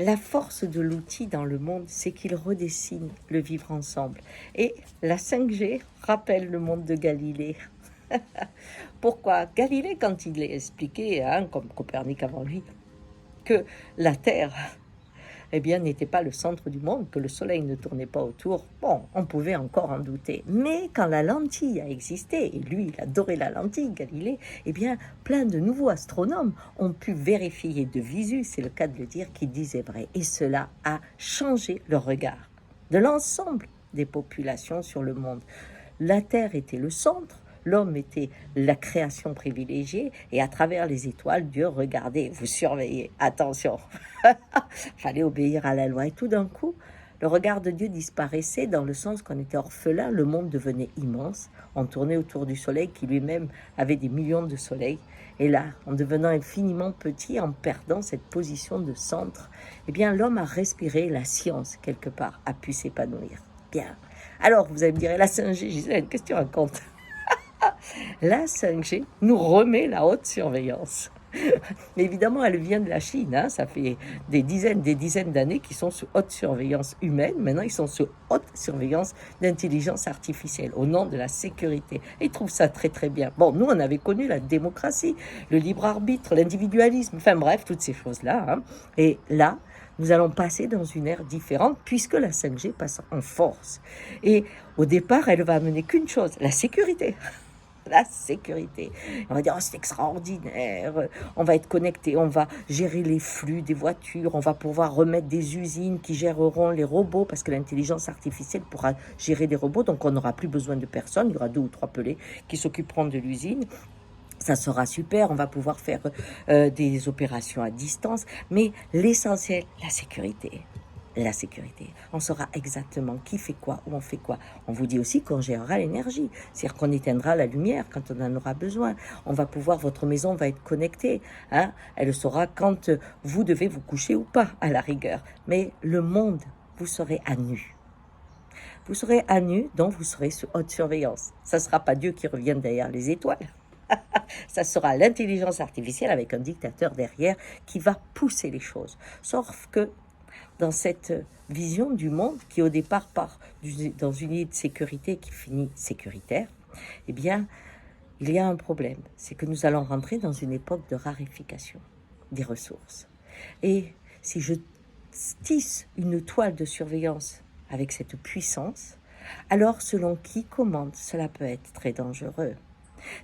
La force de l'outil dans le monde, c'est qu'il redessine le vivre ensemble. Et la 5G rappelle le monde de Galilée. Pourquoi? Galilée, quand il est expliqué, comme Copernic avant lui, que la Terre eh bien, n'était pas le centre du monde, que le Soleil ne tournait pas autour, bon, on pouvait encore en douter. Mais quand la lentille a existé, et lui, il adorait la lentille, Galilée, eh bien, plein de nouveaux astronomes ont pu vérifier de visu, c'est le cas de le dire, qu'il disait vrai. Et cela a changé le regard de l'ensemble des populations sur le monde. La Terre était le centre, l'homme était la création privilégiée, et à travers les étoiles, Dieu regardait, vous surveillez, attention, fallait obéir à la loi. Et tout d'un coup, le regard de Dieu disparaissait dans le sens qu'on était orphelin, le monde devenait immense, on tournait autour du soleil qui lui-même avait des millions de soleils. Et là, en devenant infiniment petit, en perdant cette position de centre, eh bien l'homme a respiré, la science, quelque part, a pu s'épanouir. Bien. Alors, vous allez me dire, la 5G, Gisèle, qu'est-ce que tu racontes? La 5G nous remet la haute surveillance. Mais évidemment, elle vient de la Chine. Ça fait des dizaines d'années qu'ils sont sous haute surveillance humaine. Maintenant, ils sont sous haute surveillance d'intelligence artificielle au nom de la sécurité. Et ils trouvent ça très très bien. Bon, nous, on avait connu la démocratie, le libre arbitre, l'individualisme, enfin bref, toutes ces choses-là. Et là, nous allons passer dans une ère différente puisque la 5G passe en force. Et au départ, elle va amener qu'une chose, la sécurité. La sécurité. On va dire, oh, c'est extraordinaire, on va être connecté, on va gérer les flux des voitures, on va pouvoir remettre des usines qui géreront les robots, parce que l'intelligence artificielle pourra gérer des robots, donc on n'aura plus besoin de personne, il y aura 2 ou 3 pelés qui s'occuperont de l'usine. Ça sera super, on va pouvoir faire des opérations à distance, mais l'essentiel, la sécurité. La sécurité. On saura exactement qui fait quoi, où on fait quoi. On vous dit aussi qu'on gérera l'énergie, c'est-à-dire qu'on éteindra la lumière quand on en aura besoin. On va pouvoir, votre maison va être connectée. Elle saura quand vous devez vous coucher ou pas, à la rigueur. Mais le monde, vous serez à nu. Vous serez à nu, donc vous serez sous haute surveillance. Ça ne sera pas Dieu qui revient derrière les étoiles. Ça sera l'intelligence artificielle avec un dictateur derrière qui va pousser les choses. Sauf que dans cette vision du monde qui au départ part dans une idée de sécurité qui finit sécuritaire, eh bien, il y a un problème. C'est que nous allons rentrer dans une époque de raréfaction des ressources. Et si je tisse une toile de surveillance avec cette puissance, alors selon qui commande, cela peut être très dangereux.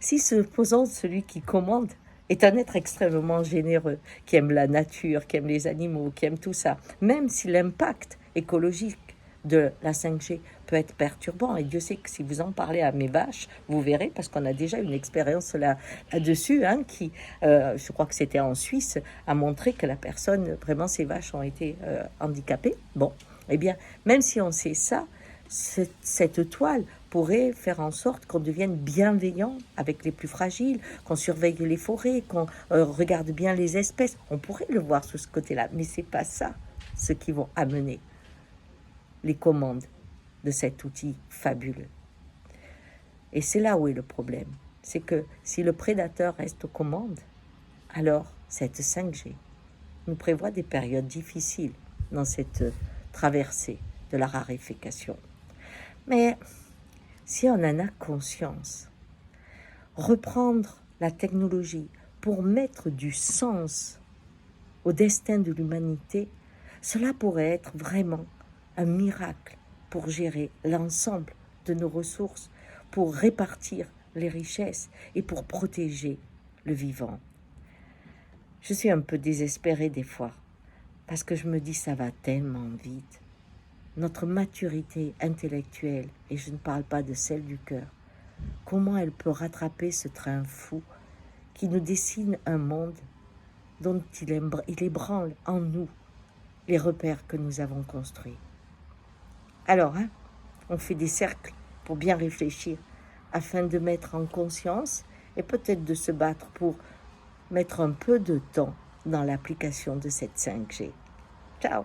Si supposons celui qui commande est un être extrêmement généreux, qui aime la nature, qui aime les animaux, qui aime tout ça, même si l'impact écologique de la 5G peut être perturbant, et Dieu sait que si vous en parlez à mes vaches, vous verrez, parce qu'on a déjà une expérience là-dessus, qui, je crois que c'était en Suisse, a montré que la personne, vraiment ses vaches ont été handicapées. Bon, eh bien, même si on sait ça, cette toile pourrait faire en sorte qu'on devienne bienveillant avec les plus fragiles, qu'on surveille les forêts, qu'on regarde bien les espèces. On pourrait le voir sur ce côté-là, mais c'est pas ça ce qui vont amener les commandes de cet outil fabuleux. Et c'est là où est le problème. C'est que si le prédateur reste aux commandes, alors cette 5G nous prévoit des périodes difficiles dans cette traversée de la raréfaction. Mais si on en a conscience, reprendre la technologie pour mettre du sens au destin de l'humanité, cela pourrait être vraiment un miracle pour gérer l'ensemble de nos ressources, pour répartir les richesses et pour protéger le vivant. Je suis un peu désespérée des fois, parce que je me dis ça va tellement vite. Notre maturité intellectuelle, et je ne parle pas de celle du cœur, comment elle peut rattraper ce train fou qui nous dessine un monde dont il ébranle en nous les repères que nous avons construits. Alors, on fait des cercles pour bien réfléchir afin de mettre en conscience et peut-être de se battre pour mettre un peu de temps dans l'application de cette 5G. Ciao!